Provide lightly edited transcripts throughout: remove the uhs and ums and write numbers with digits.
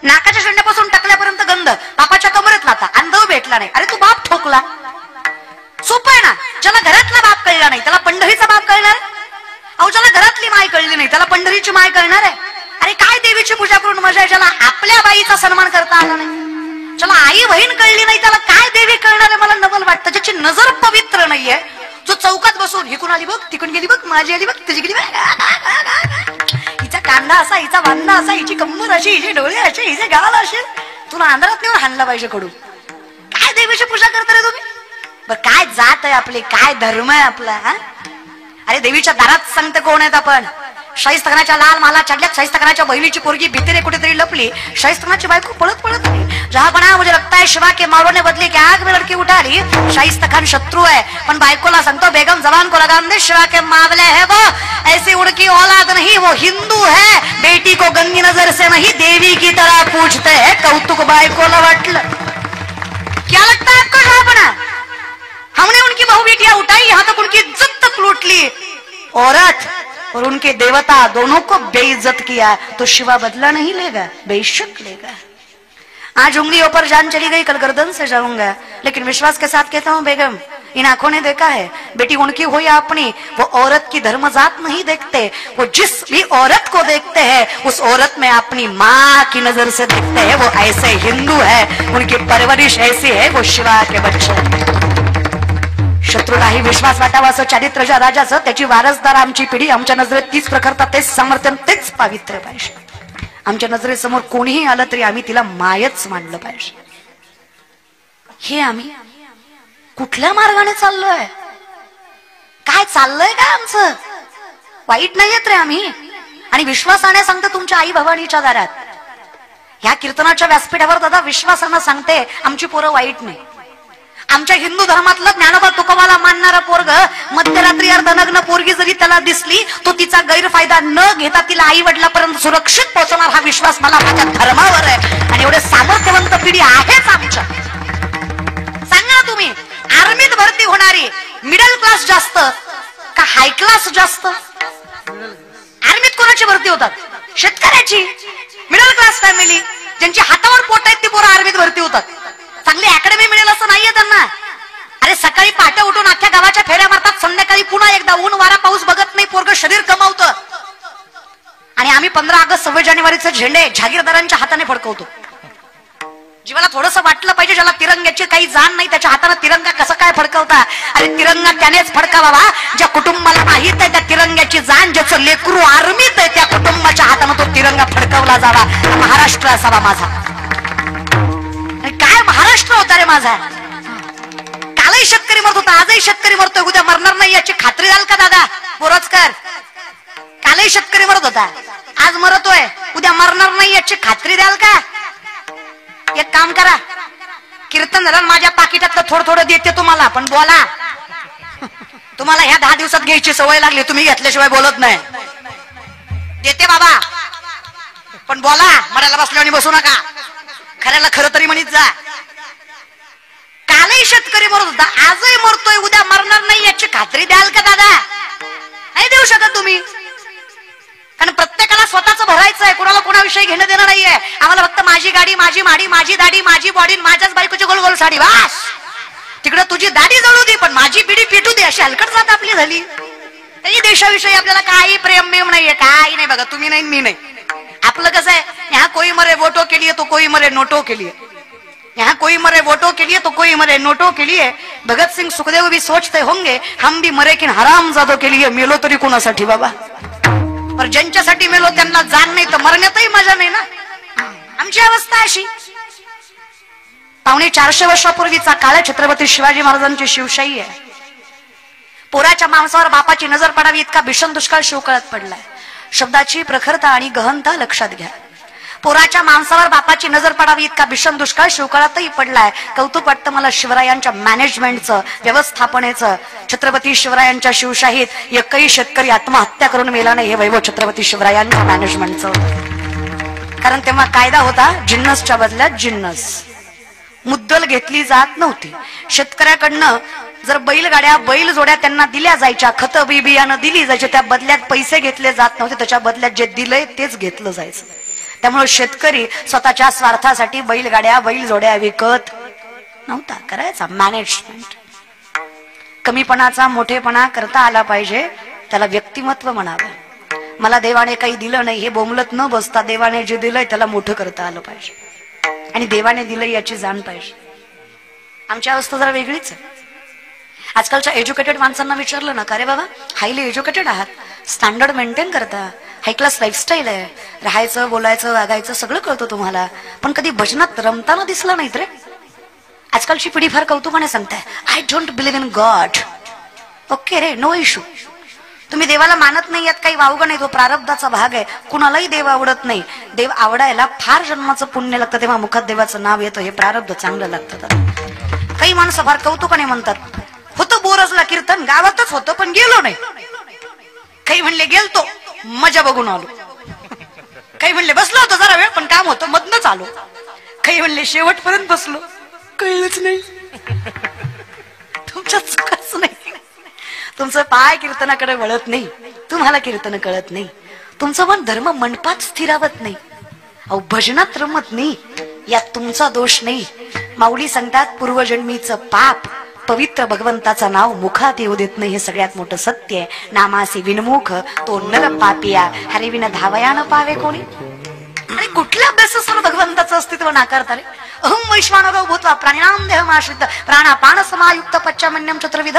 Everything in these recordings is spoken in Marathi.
नाकाच्या शेंड्यापासून टाकल्यापर्यंत गंध, बापाच्या कमरेत लाता, अंधव भेटला नाही, अरे तू बाप ठोकला. सोपं आहे ना. ज्याला घरातला बाप कळला नाही त्याला पंढरीचा बाप कळणार. अहो ज्याला घरातली माय कळली नाही त्याला पंढरीची माय कळणार आहे. अरे काय देवीची पूजा करून मजा आहे ज्याला आपल्या बाईचा सन्मान करता आला नाही. ज्याला आई बहीण कळली नाही त्याला काय देवी कळणार आहे. मला नवल वाटतं ज्याची नजर पवित्र नाहीये, जो चौकात बसून हिकून आली बघ, तिकून गेली बघ, माझी आली बघ, तुझी गेली बघ, हिचा कांदा असा, हिचा बांधा असा, हिची कंबर अशी, हिचे डोळे असे, हिचे गाल असे, तुला अंधारात नेऊन हाणला पाहिजे कडू. काय देवीची पूजा करता रे तुम्ही. बरं काय जात आहे आपली, काय धर्म आहे आपला. अरे देवीच्या दारात सांगते कोण आहेत आपण. शाहिस्तखानाच्या लाल माला चढल्यात, शाहिस्तखानाच्या बहिणीची पोरगी भीतीने कुठेतरी लपली, शाहिस्तखानाची बायको पळत पळत आली. जहा बना मुझे लगता है शिवा के मारोने बदले की आग में लड़की उठा ली. शाहिस्तखान शत्रु है पण बायकोला सांगतो बेगम जबान को लगाम दे, शिवा के मावले है वो, ऐसी उनकी औलाद नहीं, वो हिंदू है, बेटी को गंदी नजर से नहीं देवी की तरह पूछते है. कौतुक बायकोला वाटलं. क्या लगता है आपको जहा बना, हमने उनकी बहू बेटियां उठाई, यहाँ तक उनकी इज्जत तक लूट ली. औरत और उनके देवता दोनों को बेइज्जत किया तो शिवा बदला नहीं लेगा, बेशक लेगा. आज उंगलियों पर जान चली गई, कल गर्दन से जाऊंगा, लेकिन विश्वास के साथ कहता हूं बेगम इन आंखों ने देखा है, बेटी उनकी हो या अपनी, वो औरत की धर्म जात नहीं देखते. वो जिस भी औरत को देखते हैं उस औरत में अपनी माँ की नजर से देखते हैं. वो ऐसे हिंदू है, उनकी परवरिश ऐसी है, वो शिवा के बच्चे. शत्रूलाही विश्वास वाटावा असं चारित्र्याच्या राजाचं, त्याची वारसदार आमची पिढी. आमच्या नजरेत तीच प्रखरता, तेच समर्थन, तेच पावित्र्य पाहिजे. आमच्या नजरेसमोर कोणीही आलं तरी आम्ही तिला मायच मानलं पाहिजे. हे आम्ही कुठल्या मार्गाने चाललोय, काय चाललंय काय आमचं. वाईट नाहीयेत रे आम्ही. आणि विश्वासाने सांगते तुमच्या आई भवानीच्या दारात, ह्या कीर्तनाच्या व्यासपीठावर दादा विश्वासानं सांगते आमची पोरं वाईट नाही. आमच्या हिंदू धर्मातलं ज्ञानोबा तुकोबाला मानणारा पोरग मध्यरात्री अर्धनग्न पोरगी जरी त्याला दिसली तो तिचा गैरफायदा न घेता तिला आई वडिलापर्यंत सुरक्षित पोहोचवणार हा विश्वास मला माझ्या धर्मावर आहे. आणि एवढे सामर्थ्यवंत पिढी आहेच आमच्या. सांगा तुम्ही आर्मीत भरती होणारी मिडल क्लास जास्त का हाय क्लास जास्त. आर्मीत कोणाची भरती होतात, शेतकऱ्याची. मिडल क्लास फॅमिली ज्यांची हातावर पोट आहेत ती पोरं आर्मीत भरती होतात. चांगली अकॅडमी मिळेल असं नाहीये त्यांना. अरे सकाळी पहाटे उठून अख्ख्या गावाच्या फेऱ्या मारतात, संध्याकाळी पुन्हा एकदा ऊन वारा पाऊस बघत नाही, पोरग शरीर कमावतं. आणि आम्ही 15 ऑगस्ट 26 जानेवारीचे झेंडे जागीरदारांच्या हाताने फडकवतो. जीवाला थोडंसं वाटलं पाहिजे, ज्याला तिरंग्याची काही जाण नाही त्याच्या हाताने तिरंगा कसा काय फडकवता. अरे तिरंगा त्यानेच फडकावा ज्या कुटुंबाला माहित आहे त्या तिरंग्याची जाण, ज्याचं लेकरू आर्मीत आहे त्या कुटुंबाच्या हाताने तो तिरंगा फडकवला जावा. महाराष्ट्र असावा माझा. काय महाराष्ट्र होता रे माझा. कालही शेतकरी मरत होता, आजही शेतकरी मरतोय, उद्या मरणार नाही याची खात्री द्याल का दादा बोरजकर. कालही शेतकरी मरत होता, आज मरतोय, उद्या मरणार नाही याची खात्री द्याल का. एक काम करा, कीर्तन धरण माझ्या पाकिटातलं थोडं थोडं देते तुम्हाला, पण बोला. तुम्हाला ह्या 10 दिवसात घ्यायची सवय लागली, तुम्ही घेतल्याशिवाय बोलत नाही. देते बाबा पण बोला, मरायला बसल्याने बसू नका. खऱ्याला खरं तरी म्हणत जा. कालही शेतकरी मरत होता, आजही मरतोय, उद्या मरणार नाही याची खात्री द्याल का दादा. नाही देऊ शकत तुम्ही, कारण प्रत्येकाला स्वतःच भरायचं आहे, कोणाला कोणाविषयी घेणं देणं नाहीये. आम्हाला फक्त माझी गाडी, माझी माडी, माझी दाढी, माझी बॉडी, माझ्याच बायकोची गोल गोल साडी, वास. तिकडे तुझी दाढी जळू दे पण माझी बिडी पिटू दे, अशी हलकट जात आपली झाली. त्याची देशाविषयी आपल्याला काही प्रेम मेम नाहीये, काही नाही. बघा तुम्ही नाही मी नाही. आपलं कसं आहे, यहाँ कोई मरे वोटों के लिए तो कोई मरे नोटों के लिए, यहाँ कोई मरे वोटों के लिए तो कोई मरे नोटों के लिए. भगत सिंह सुखदेव भी सोचते होंगे हम भी मरे किन हरामजादों के लिए. मेलो तरी कोणासाठी बाबा, पर ज्यांच्यासाठी मेलो त्यांना जाण नाही तर मरण्यातही मजा नाही ना. आमची अवस्था अशी. 450 वर्षापूर्वीचा काळ छत्रपती शिवाजी महाराजांची शिवशाही आहे. पोराच्या मांसावर बापाची नजर पडावी इतका भीषण दुष्काळ शिवकाळात पडलाय. शब्दाची प्रखरता आणि गहनता लक्षात घ्या. पोराच्या मांसावर बापाची नजर पडावी इतका भीषण दुष्काळ शिवकाळातही पडलाय. कौतुक वाटतं मला शिवरायांच्या मॅनेजमेंटचं, व्यवस्थापनेचं. छत्रपती शिवरायांच्या शिवशाहीत एकही शेतकरी आत्महत्या करून मेला नाही, हे वैभव छत्रपती शिवरायांच्या मॅनेजमेंटचं होतं. कारण तेव्हा कायदा होता जिन्नसच्या बदल्यात जिन्नस. मुद्दल घेतली जात नव्हती. शेतकऱ्याकडनं जर बैलगाड्या बैल जोड्या त्यांना दिल्या जायच्या, खत बी बियाणं दिली जायचे, त्या बदल्यात पैसे घेतले जात नव्हते, त्याच्या बदल्यात जे दिलंय तेच घेतलं जायचं. त्यामुळे शेतकरी स्वतःच्या स्वार्थासाठी बैलगाड्या बैलजोड्या विकत नव्हता, करायचा मॅनेजमेंट. कमीपणाचा मोठेपणा करता आला पाहिजे, त्याला व्यक्तिमत्व म्हणावं. मला देवाने काही दिलं नाही हे बोंबलत न बसता देवाने जे दिलंय त्याला मोठं करता आलं पाहिजे आणि देवाने दिलंय याची जाण पाहिजे. आमची अवस्था जरा वेगळीच आहे. आजकालच्या एज्युकेटेड माणसांना विचारलं ना, का रे बाबा हायली एज्युकेटेड आहात, स्टँडर्ड मेंटेन करता, हाय क्लास लाईफस्टाईल आहे, राहायचं बोलायचं वागायचं सगळं कळतं तुम्हाला, पण कधी भजनात रमताना दिसला नाहीत रे. आजकालची पिढी फार कौतुकाने सांगताय, I don't believe in God. Okay रे, नो इश्यू. तुम्ही देवाला मानत नाही यात काही वावगं नाही, तो प्रारब्धाचा भाग आहे. कुणालाही देव आवडत नाही. देव आवडायला फार जन्माचं पुण्य लागतं, तेव्हा मुखात देवाचं नाव येतं. हे प्रारब्ध चांगलं लागतं. काही माणसं फार कौतुकाने म्हणतात, होतं बोरजला कीर्तन, गावातच होतं पण गेलो नाही. काही म्हणले गेलतो मजा बघून आलो, काही म्हणले बसलो होतो जरा वेळ पण काम होतं मधनच आलो, काही म्हणले शेवटपर्यंत बसलो, कळलंच नाही. तुमच्या चुकच नाही. तुमचं पाय कीर्तनाकडे वळत नाही, तुम्हाला कीर्तन कळत नाही, तुमचं मन धर्म मंडपात स्थिरावत नाही, अहो भजनात रमत नाही, यात तुमचा दोष नाही. माऊली सांगतात पूर्वजन्मीचं पाप पवित्र भगवंताचं नाव मुखात येऊ देत नाही, हे सगळ्यात मोठं सत्य आहे. नामासी विनमुख तो नर पापिया, हरिविन धावया न पावे कोणी. आणि कुठल्या अभ्यासासर भगवंताचं अस्तित्व नाकारता रे. अहम वैश्वानरो भूत्वा प्राणिनाम देहमाश्रित प्राणापान समायुक्त पच्चामन्यम चतुर्विध.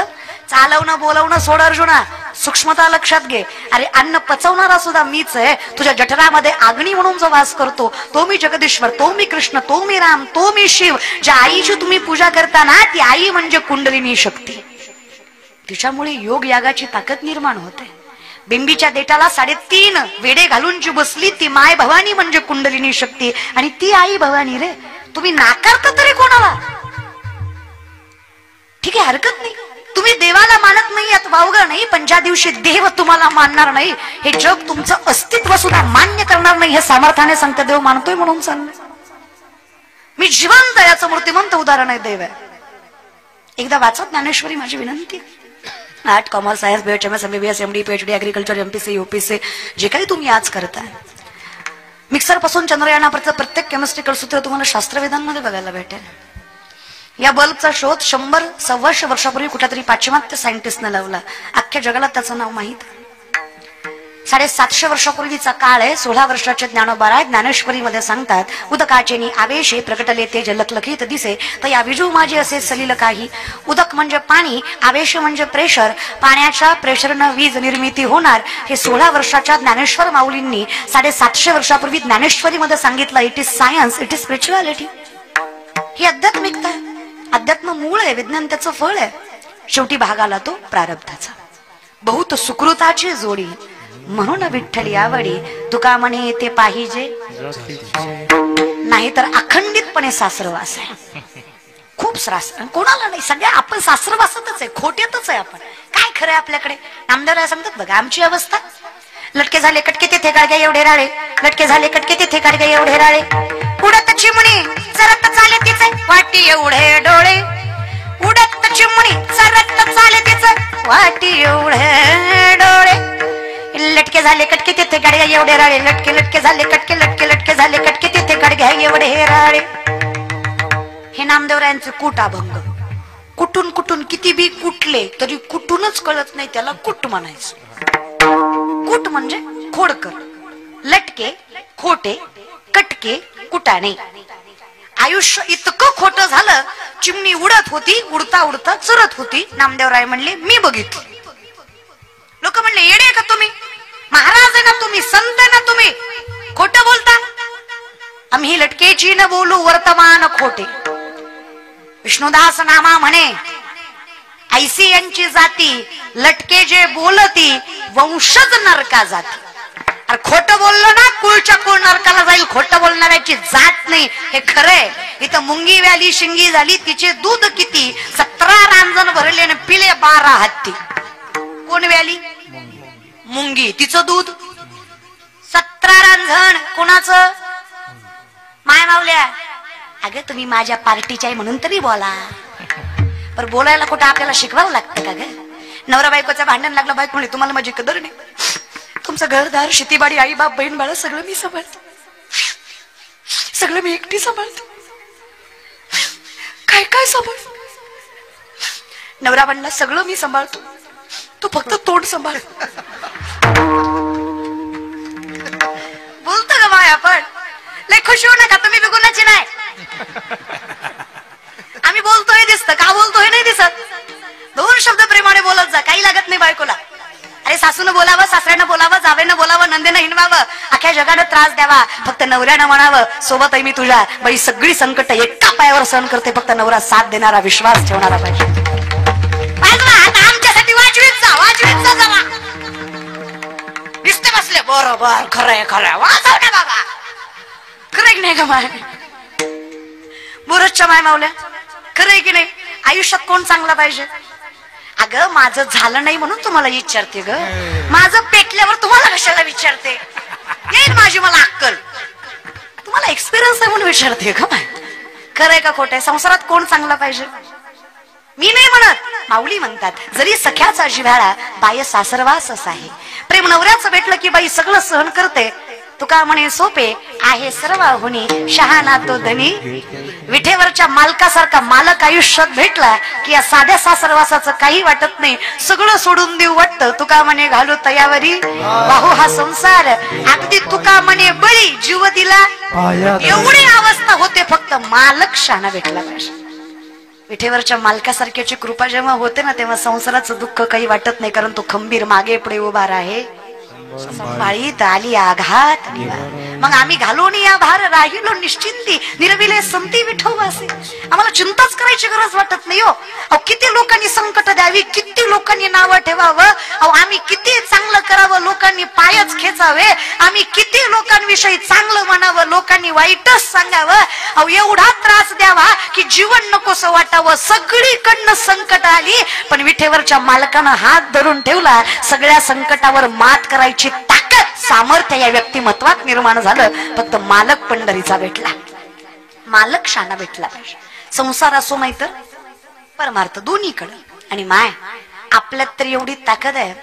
चालवणं बोलवणं सोड अर्जुना, सूक्ष्मता लक्षात घे. अरे अन्न पचवणारा सुद्धा मीच आहे. तुझ्या जठरामध्ये अग्नी म्हणून जो वास करतो तो मी जगदीश्वर, तो मी कृष्ण, तो मी राम, तो मी शिव. ज्या आईची तुम्ही पूजा करता ना ती आई म्हणजे कुंडलिनी शक्ती. तिच्यामुळे योग यागाची ताकद निर्माण होते. बिंबीच्या देठाला 3.5 वेडे घालून जी बसली ती माय भवानी म्हणजे कुंडलिनी शक्ती, आणि ती आई भवानी रे. तुम्ही नाकारता तरी कोणाला? ठीक आहे, हरकत नाही. तुम्ही देवाला मानत नाही यात वावगं नाही, पण ज्या दिवशी देव तुम्हाला मानणार नाही, हे जग तुमचं अस्तित्व सुद्धा मान्य करणार नाही, हे सामर्थ्याने सांगते. देव मानतोय म्हणून सांगते मी जिवंत, याचं मूर्तिमंत उदाहरण आहे देव आहे. एकदा वाचत ज्ञानेश्वरी, माझी विनंती. Art, commerce, science, BHMS, MBBS, MD, PhD, agriculture, MPC, UPC जे काही तुम्ही आज करताय, मिक्सर पासून चंद्रयानापर्यंत प्रत्येक केमिस्ट्रिकल सूत्र तुम्हाला शास्त्रवेदांमध्ये बघायला भेटेल. या बल्बचा शोध 100-125 वर्षापूर्वी कुठल्या तरी पाश्चिमात्य सायंटिस्टने लावला. अख्ख्या जगाला त्याचं नाव माहित. 750 वर्षापूर्वीचा काळ आहे. 16 वर्षाचे ज्ञानोबा राय ज्ञानेश्वरीमध्ये सांगतात, उदकाचेनी आवेशे प्रकटले तेज लखलखीत दिसे, तर या विजू माझे असे सलील काही. उदक म्हणजे पाणी, आवेश म्हणजे प्रेशर, पाण्याच्या प्रेशरनं वीज निर्मिती होणार. हे 16 वर्षाच्या ज्ञानेश्वर माऊलींनी 750 वर्षापूर्वी ज्ञानेश्वरीमध्ये सांगितलं. It is science, it is spirituality. ही आध्यात्मिकता, अध्यात्म मूळ आहे, विज्ञान त्याचं फळ आहे. शेवटी भागाला तो प्रारब्धाचा. बहुत सुकृताची जोडी म्हणून विठ्ठली आवडी, तुका म्हणे ते पाहिजे नाही तर अखंडितपणे सासरवास आहे. खूप त्रास कोणाला नाही, सगळ्या आपण सासरवासातच आहे, खोट्यातच आहे आपण. काय खरं आपल्याकडे? नामदेवराय सांगतात बघा आमची अवस्था. लटके झाले कटके तेथे काढगे एवढे राळे, लटके झाले कटके तेथे काढगे एवढे राळे. उडत चिमणी चरत चाले तिचे वाटी एवढे डोळे, उडत चिमणी चरत चाले तिचे वाटी एवढे डोळे. लटके झाले कटके तिथे काढगे एवढे राळे, लटके लटके झाले कटके, लटके लटके झाले कटके तिथे काढगे एवढे राळे. हे नामदेवरायांचे कूट अभंग. कुठून कुठून किती बी कुटले तरी कुठूनच कळत नाही त्याला कुट म्हणायचं. कुट म्हणजे खोडकर, लटके खोटे, कटके कुटाणे. आयुष्य इतकं खोटं झालं, चिमणी उडत होती, उडता उडता चरत होती. नामदेवराय म्हणले मी बघितलं. लोक म्हणले येडे का तुम्ही, महाराज आहे ना तुम्ही, संत आहे ना तुम्ही, खोटं बोलता. आम्ही लटकेची न बोलू वर्तमान खोटे. विष्णुदास नामा म्हणे ऐसी यांची जाती, लटके जे बोलती वंशज नरका जाती. अरे खोटं बोललो ना कुळच्या कुळ नरकाला जाईल. खोटं बोलणाऱ्याची जात नाही, हे खरंय. इथं मुंगी व्याली शिंगी झाली, तिचे दूध किती, 17 रांजण भरले आणि पिले 12 हत्ती. कोण व्याली? मुंगी. तिचं दूध 17 रांजण. कोणाचं? माय मावल्या. अगं तुम्ही माझ्या पार्टीच्या आहे म्हणून तरी बोला, पण बोलायला कुठं आपल्याला शिकवावं लागतं का ग? नवरा बायकोचं भांडण लागलं, बायको म्हणली तुम्हाला माझी कदर नाही, तुमचं घरदार शेतीबाडी आई बाप बहीण बाळ सगळं मी सांभाळतो. सगळं मी एकटी सांभाळते. काय काय सांभाळ. नवरा म्हणला सगळं मी सांभाळतो, तू फक्त तोंड सांभाळ. बोलतो का बाय आपण? लय खुश होऊ नका तुम्ही, बिगुनाची नाही. आम्ही बोलतोय दिसत का, बोलतोय नाही दिसत. दोन शब्द प्रेमाने बोलत जा, काही लागत नाही बायकोला. अरे सासूनं बोलावं, सासऱ्यानं बोलावं, जावेनं बोलावं, नंदेनं हिंडवावं, अख्या जगानं त्रास द्यावा, फक्त नवऱ्यानं म्हणावं सोबत आहे मी तुझ्या. बाई सगळी संकट एका पायावर सहन करते, फक्त नवरा साथ देणारा, विश्वास ठेवणारा पाहिजे. आमच्यासाठी वाजवीत जा, वाजवीत जा जरा. दिसते बसले बरोबर, खरंय खरंय, वाजव ना बाबा. खरंय की नाही का माय? बोरसच्या माय मावल्या, खरंय की नाही? आयुष्यात कोण चांगला पाहिजे? अगं माझं झालं नाही म्हणून तुम्हाला विचारते ग, माझं पेटल्यावर तुम्हाला कशाला विचारते? येईल माझी मला अक्कल, तुम्हाला एक्सपिरियन्स आहे म्हणून विचारते ग. खरंय का खोटंय? संसारात कोण चांगला पाहिजे? मी नाही म्हणत, माऊली म्हणतात जरी सख्याचा जिव्हाळा बाय सासरवासच आहे. प्रेम नवऱ्याचं भेटलं की बाई सगळं सहन करते. तुका म्हणे सोपे आहे सर्वाहुनी शहाणा तो धनी. विठेवरच्या मालकासारखा मालक आयुष्यात भेटला की या साध्या सासरवासाचं काही वाटत नाही, सगळं सोडून देऊ वाटतं. तुका म्हणे घालू तयावरी बाहू हा संसार, अगदी तुका म्हणे बळी जीव दिला. एवढी अवस्था होते, फक्त मालक शहाणा भेटला पाहिजे. विठेवरच्या मालकासारख्याची कृपा जेव्हा होते ना, तेव्हा संसाराचं दुःख काही वाटत नाही, कारण तो खंबीर मागे पुढे उभा आहे. संभाळीत आली आघात मग आम्ही घालून या भार राहिलो निश्चिंती, निरविले संती विठोबासे. आम्हाला चिंताच करायची गरज वाटत नाही हो. अहो किती लोकांनी संकट द्यावी, किती लोकांनी नावं ठेवावं, अहो आम्ही किती चांगलं करावं, लोकांनी पायच खेचावे, आम्ही किती लोकांविषयी चांगलं म्हणावं, लोकांनी वाईटच सांगावं, अहो एवढा त्रास द्यावा की जीवन नकोसं वाटावं. सगळीकडनं संकट आली, पण विठेवरच्या मालकानं हात धरून ठेवला. सगळ्या संकटावर मात करायची ताकद, सामर्थ्य या व्यक्तिमत्वात निर्माण झालं. फक्त मालक पंढरीचा भेटला, मालक शाना भेटला पाहिजे. संसार असो नाही तर परमार्थ दोन्हीकडे. आणि माय आपल्यात तर एवढी ताकद आहे,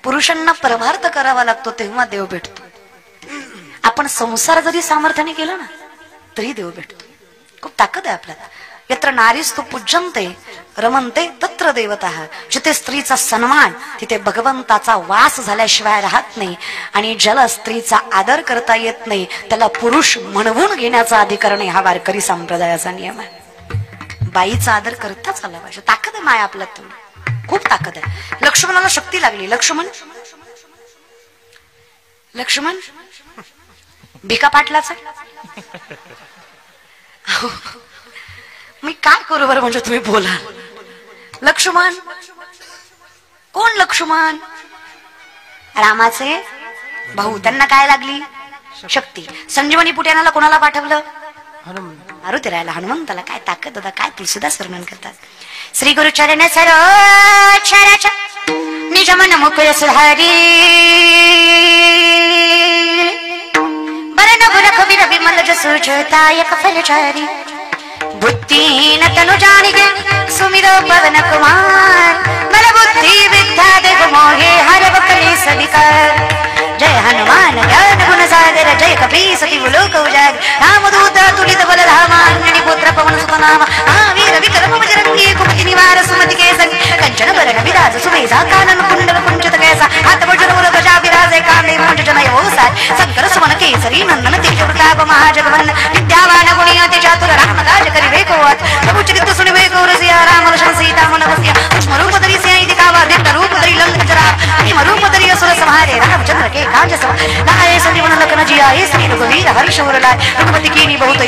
पुरुषांना परमार्थ करावा लागतो तेव्हा देव भेटतो. आपण संसार जरी सामर्थ्याने केला ना तरी देव भेटतो. खूप ताकद आहे आपल्यात. यत्र नारीस्तु पूज्यन्ते रमन्ते तत्र देवतः. जिथे स्त्रीचा सन्मान तिथे भगवंताचा वास झाल्याशिवाय राहत नाही. आणि ज्याला स्त्रीचा आदर करता येत नाही त्याला पुरुष म्हणवून घेण्याचा अधिकार नाही. हा वारकरी संप्रदायाचा नियम आहे. बाईचा आदर करताच आला पाहिजे. ताकद आहे माया आपल्यात, खूप ताकद आहे. लक्ष्मणाला शक्ती लागली. लक्ष्मण भिका पाटलाचा मी काय करू बरं, म्हणजे तुम्ही बोला. लक्ष्मण कोण? लक्ष्मण रामाचे भाऊ. त्यांना काय लागली? शक्ती. संजीवनी पुट्यानाला कोणाला पाठवलं? मारुतीरायला, हनुमंताला. काय ताकद होता, काय तुलसीदास वर्णन करतात. श्री गुरु चरण सरोचराचा निज मन मुकुर सुधारी बरन बुरख बिर विमल जसु जोतायक फलचारी बुद्धि न तनु जानिगे सुमिरो पवन कुमार बल बुद्धि विद्या देव मोहे हर बकले सविकार. जय हनुमान ज्ञान गुण सागर जय कपीस तिहु लोक उजागर. रामदूत तुलित बल धामा अंजनी पुत्र पवन सुत नाम. महावीर विक्रम बजरंगी कुमति निवार सुमति के संग. कंचन बरन विराज सुबेसा कानन कुंडल कुंचित कैसा. हाथ वज्र मूल ध्वजा विराजे कांधे मूंज जनेऊ साज. शंकर सुमन केसरी नंदन तेज प्रताप महाजगवंदन. विद्यावान गुणी अति चातुर राम काज करिबे को आत. प्रभु चरित्र सुनिबे को रसिया राम लक्ष्मण सीता मन बसिया. सूक्ष्म रूप धरि सियाहि दिखावा दिव्य रूप धरि लंक जरा. भीम रूप धरि असुर संहारे रामचंद्र के काज सवा. लाए संजीवन लखन जियाए श्री रघुवीर हर्ष उर लाए. रघुपति कीन्ही बहुत